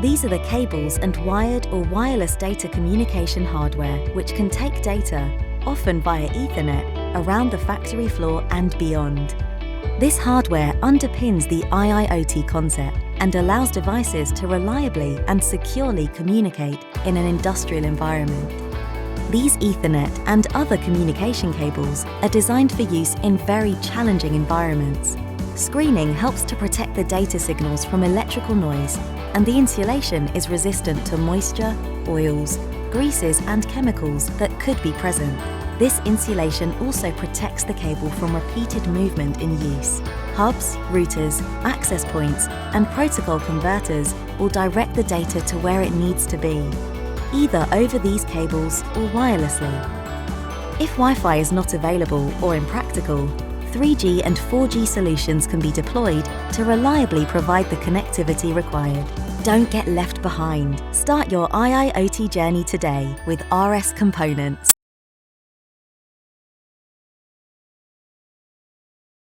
These are the cables and wired or wireless data communication hardware which can take data, often via Ethernet, around the factory floor and beyond. This hardware underpins the IIoT concept and allows devices to reliably and securely communicate in an industrial environment. These Ethernet and other communication cables are designed for use in very challenging environments. Screening helps to protect the data signals from electrical noise, and the insulation is resistant to moisture, oils, greases and chemicals that could be present. This insulation also protects the cable from repeated movement in use. Hubs, routers, access points, and protocol converters will direct the data to where it needs to be, either over these cables or wirelessly. If Wi-Fi is not available or impractical, 3G and 4G solutions can be deployed to reliably provide the connectivity required. Don't get left behind. Start your IIoT journey today with RS Components.